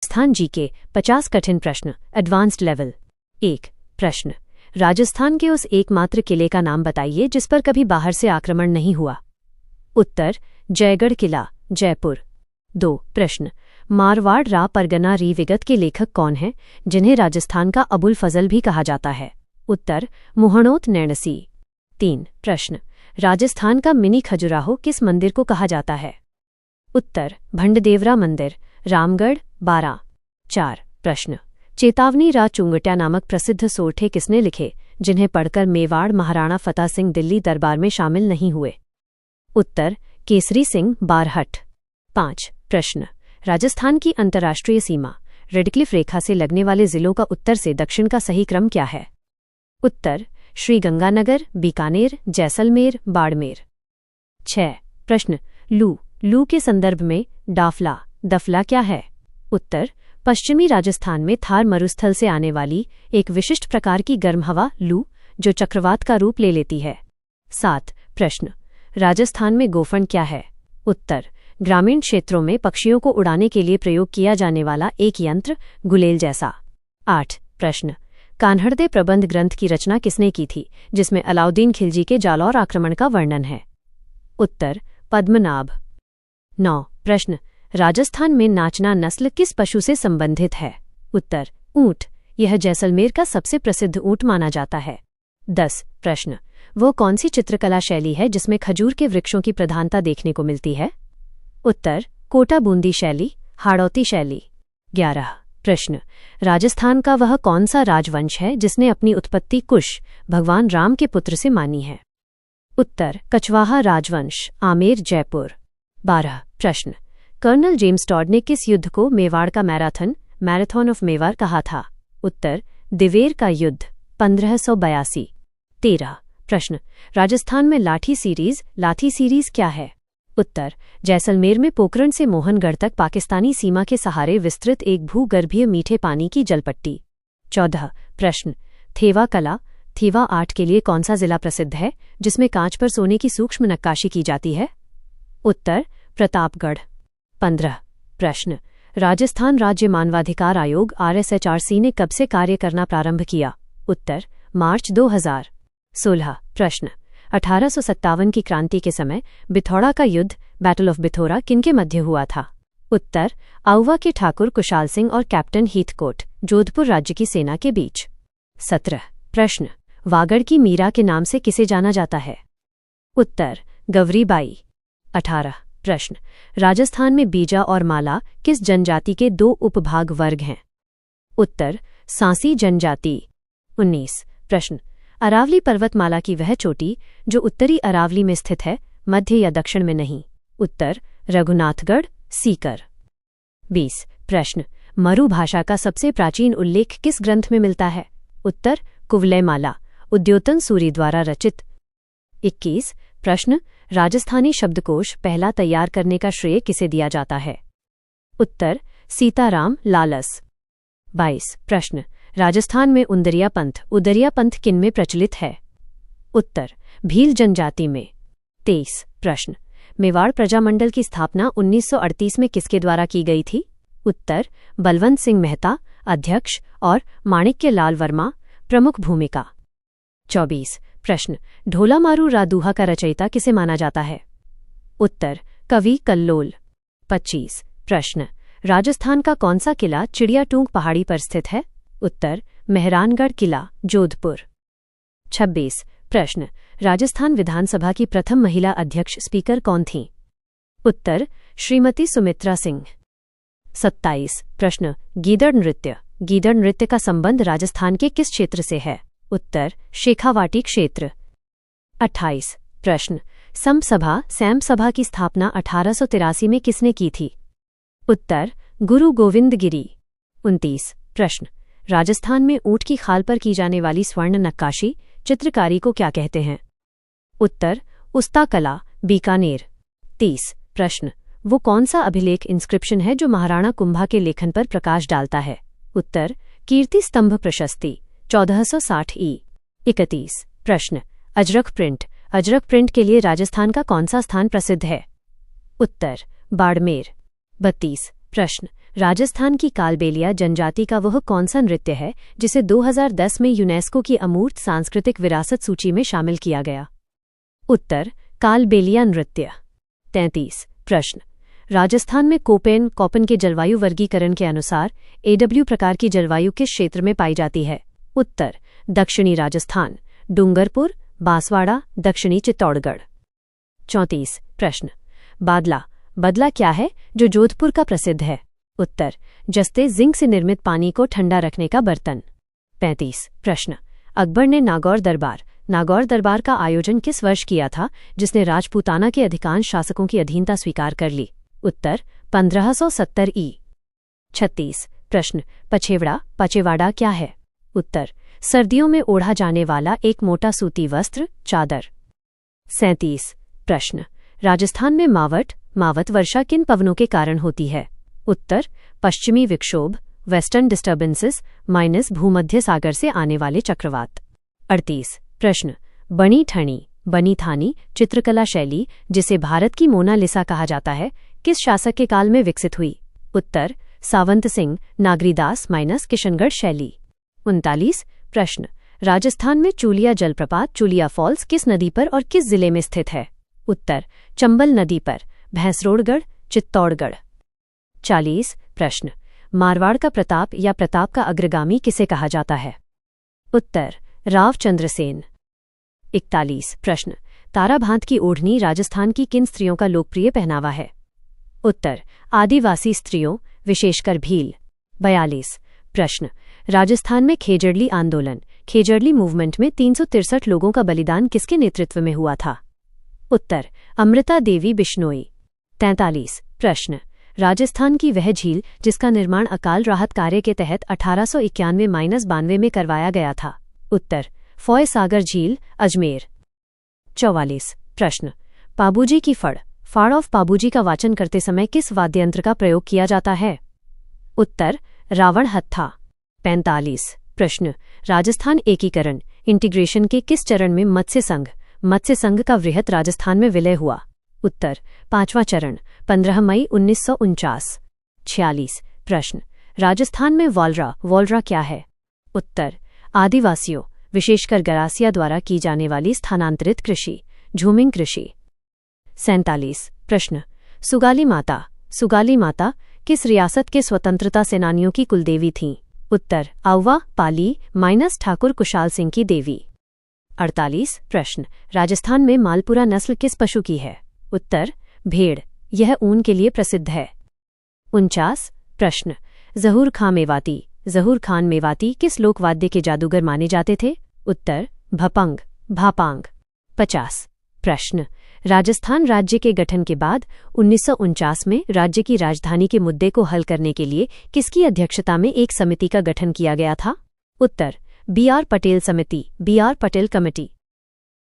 राजस्थान जी के 50 कठिन प्रश्न एडवांस्ड लेवल। 1 प्रश्न, राजस्थान के उस एकमात्र किले का नाम बताइए जिस पर कभी बाहर से आक्रमण नहीं हुआ। उत्तर, जयगढ़ किला, जयपुर। 2 प्रश्न, मारवाड़ रा परगना री विगत के लेखक कौन हैं जिन्हें राजस्थान का अबुल फजल भी कहा जाता है। उत्तर, मुहणोत नैणसी। 3 प्रश्न, राजस्थान का मिनी खजुराहो किस मंदिर को कहा जाता है। उत्तर, भंडदेवरा मंदिर, रामगढ़, बारां। 4 प्रश्न, चेतावनी रा चुंगट्या नामक प्रसिद्ध सोरठे किसने लिखे जिन्हें पढ़कर मेवाड़ महाराणा फतेह सिंह दिल्ली दरबार में शामिल नहीं हुए। उत्तर, केसरी सिंह बारहट। 5 प्रश्न, राजस्थान की अंतर्राष्ट्रीय सीमा रेडक्लिफ रेखा से लगने वाले जिलों का उत्तर से दक्षिण का सही क्रम क्या है। उत्तर, श्रीगंगानगर, बीकानेर, जैसलमेर, बाड़मेर। 6 प्रश्न, लू के संदर्भ में डाफला दफला क्या है। उत्तर, पश्चिमी राजस्थान में थार मरुस्थल से आने वाली एक विशिष्ट प्रकार की गर्म हवा लू जो चक्रवात का रूप ले लेती है। 7 प्रश्न, राजस्थान में गोफन क्या है। उत्तर, ग्रामीण क्षेत्रों में पक्षियों को उड़ाने के लिए प्रयोग किया जाने वाला एक यंत्र गुलेल जैसा। 8 प्रश्न, कान्हड़दे प्रबंध ग्रंथ की रचना किसने की थी जिसमें अलाउद्दीन खिलजी के जालौर आक्रमण का वर्णन है। उत्तर, पद्मनाभ। 9 प्रश्न, राजस्थान में नाचना नस्ल किस पशु से संबंधित है। उत्तर, ऊंट, यह जैसलमेर का सबसे प्रसिद्ध ऊंट माना जाता है। 10 प्रश्न, वह कौन सी चित्रकला शैली है जिसमें खजूर के वृक्षों की प्रधानता देखने को मिलती है। उत्तर, कोटा बूंदी शैली, हाड़ौती शैली। 11 प्रश्न, राजस्थान का वह कौन सा राजवंश है जिसने अपनी उत्पत्ति कुश भगवान राम के पुत्र से मानी है। उत्तर, कछवाहा राजवंश, आमेर, जयपुर। 12 प्रश्न, कर्नल जेम्स टॉड ने किस युद्ध को मेवाड़ का मैराथन ऑफ मेवाड़ कहा था। उत्तर, दिवेर का युद्ध, 1582। 13 प्रश्न, राजस्थान में लाठी सीरीज क्या है। उत्तर, जैसलमेर में पोखरण से मोहनगढ़ तक पाकिस्तानी सीमा के सहारे विस्तृत एक भूगर्भीय मीठे पानी की जलपट्टी। 14 प्रश्न, थेवा आर्ट के लिए कौन सा जिला प्रसिद्ध है जिसमें कांच पर सोने की सूक्ष्म नक्काशी की जाती है। उत्तर, प्रतापगढ़। 15 प्रश्न, राजस्थान राज्य मानवाधिकार आयोग RSHRC ने कब से कार्य करना प्रारंभ किया। उत्तर, मार्च 2000। 16 प्रश्न, 1857 की क्रांति के समय बिथौड़ा का युद्ध बैटल ऑफ बिथोरा किनके मध्य हुआ था। उत्तर, आउवा के ठाकुर कुशाल सिंह और कैप्टन हीथकोट, जोधपुर राज्य की सेना के बीच। 17 प्रश्न, वागड़ की मीरा के नाम से किसे जाना जाता है। उत्तर, गवरीबाई। 18 प्रश्न, राजस्थान में बीजा और माला किस जनजाति के 2 उपभाग वर्ग हैं। उत्तर, सांसी जनजाति। 19 प्रश्न, अरावली पर्वतमाला की वह चोटी जो उत्तरी अरावली में स्थित है, मध्य या दक्षिण में नहीं। उत्तर, रघुनाथगढ़, सीकर। 20 प्रश्न, मरु भाषा का सबसे प्राचीन उल्लेख किस ग्रंथ में मिलता है। उत्तर, कुवलयमाला, उद्योतन सूरी द्वारा रचित। 21 प्रश्न, राजस्थानी शब्दकोश पहला तैयार करने का श्रेय किसे दिया जाता है। उत्तर, सीताराम लालस। 22 प्रश्न, राजस्थान में उदरिया पंथ किनमें प्रचलित है। उत्तर, भील जनजाति में। 23 प्रश्न, मेवाड़ प्रजामंडल की स्थापना 1938 में किसके द्वारा की गई थी। उत्तर, बलवंत सिंह मेहता, अध्यक्ष, और माणिक्य लाल वर्मा, प्रमुख भूमिका। 24 प्रश्न, ढोला मारू रादूहा का रचयिता किसे माना जाता है। उत्तर, कवि कल्लोल। 25 प्रश्न, राजस्थान का कौन सा किला चिड़ियाटूंग पहाड़ी पर स्थित है। उत्तर, मेहरानगढ़ किला, जोधपुर। 26 प्रश्न, राजस्थान विधानसभा की प्रथम महिला अध्यक्ष स्पीकर कौन थीं। उत्तर, श्रीमती सुमित्रा सिंह। 27 प्रश्न, गीदड़ नृत्य का संबंध राजस्थान के किस क्षेत्र से है। उत्तर, शेखावाटी क्षेत्र। 28 प्रश्न, सैम सभा की स्थापना 1883 में किसने की थी। उत्तर, गुरु गोविंद गिरी। 29 प्रश्न, राजस्थान में ऊंट की खाल पर की जाने वाली स्वर्ण नक्काशी चित्रकारी को क्या कहते हैं। उत्तर, उस्ता कला, बीकानेर। 30 प्रश्न, वो कौन सा अभिलेख इंस्क्रिप्शन है जो महाराणा कुंभा के लेखन पर प्रकाश डालता है। उत्तर, कीर्ति स्तंभ प्रशस्ति, 1460 ई। 31 प्रश्न, अजरक प्रिंट के लिए राजस्थान का कौन सा स्थान प्रसिद्ध है। उत्तर, बाड़मेर। 32 प्रश्न, राजस्थान की कालबेलिया जनजाति का वह कौन सा नृत्य है जिसे 2010 में यूनेस्को की अमूर्त सांस्कृतिक विरासत सूची में शामिल किया गया? उत्तर कालबेलिया नृत्य। 33 प्रश्न। राजस्थान में कोपेन के जलवायु वर्गीकरण के अनुसार AW प्रकार की जलवायु किस क्षेत्र में पाई जाती है? उत्तर दक्षिणी राजस्थान, डूंगरपुर, बांसवाड़ा, दक्षिणी चित्तौड़गढ़। 34 प्रश्न। बदला क्या है जो जोधपुर का प्रसिद्ध है? उत्तर जस्ते जिंक से निर्मित पानी को ठंडा रखने का बर्तन। 35 प्रश्न। अकबर ने नागौर दरबार का आयोजन किस वर्ष किया था जिसने राजपूताना के अधिकांश शासकों की अधीनता स्वीकार कर ली? उत्तर 1570 ई। 36 प्रश्न। पचेवाड़ा क्या है? उत्तर सर्दियों में ओढ़ा जाने वाला एक मोटा सूती वस्त्र, चादर। 37 प्रश्न। राजस्थान में मावट वर्षा किन पवनों के कारण होती है? उत्तर पश्चिमी विक्षोभ, वेस्टर्न डिस्टर्बेंसेस माइनस भूमध्य सागर से आने वाले चक्रवात। 38 प्रश्न। बनी थानी चित्रकला शैली जिसे भारत की मोनालिसा कहा जाता है किस शासक के काल में विकसित हुई? उत्तर सावंत सिंह नागरीदास माइनस किशनगढ़ शैली। 39 प्रश्न। राजस्थान में चूलिया जलप्रपात चूलिया फॉल्स किस नदी पर और किस जिले में स्थित है? उत्तर चंबल नदी पर, भैंसरोडगढ़, चित्तौड़गढ़। 40 प्रश्न। मारवाड़ का प्रताप या प्रताप का अग्रगामी किसे कहा जाता है? उत्तर राव चंद्रसेन। 41 प्रश्न। ताराभांत की ओढ़नी राजस्थान की किन स्त्रियों का लोकप्रिय पहनावा है? उत्तर आदिवासी स्त्रियों, विशेषकर भील। 42 प्रश्न। राजस्थान में खेजड़ली मूवमेंट में 363 लोगों का बलिदान किसके नेतृत्व में हुआ था? उत्तर अमृता देवी बिश्नोई। 43 प्रश्न। राजस्थान की वह झील जिसका निर्माण अकाल राहत कार्य के तहत 1891-92 में करवाया गया था? उत्तर फॉय सागर झील, अजमेर। 44 प्रश्न। पाबूजी की फाड़ ऑफ पाबूजी का वाचन करते समय किस वाद्ययंत्र का प्रयोग किया जाता है? उत्तर रावण हत्था। 45 प्रश्न। राजस्थान एकीकरण इंटीग्रेशन के किस चरण में मत्स्य संघ का वृहत राजस्थान में विलय हुआ? उत्तर 5वां चरण, 15 मई 1949। 46 प्रश्न। राजस्थान में वॉलरा क्या है? उत्तर आदिवासियों, विशेषकर गरासिया द्वारा की जाने वाली स्थानांतरित कृषि, झूमिंग कृषि। 47 प्रश्न। सुगाली माता किस रियासत के स्वतंत्रता सेनानियों की कुलदेवी थीं? उत्तर आउवा पाली माइनस ठाकुर कुशाल सिंह की देवी। 48 प्रश्न। राजस्थान में मालपुरा नस्ल किस पशु की है? उत्तर भेड़, यह ऊन के लिए प्रसिद्ध है। 49 प्रश्न। जहूर खान मेवाती किस लोकवाद्य के जादूगर माने जाते थे? उत्तर भापांग। 50 प्रश्न। राजस्थान राज्य के गठन के बाद 1949 में राज्य की राजधानी के मुद्दे को हल करने के लिए किसकी अध्यक्षता में एक समिति का गठन किया गया था? उत्तर BR पटेल कमेटी।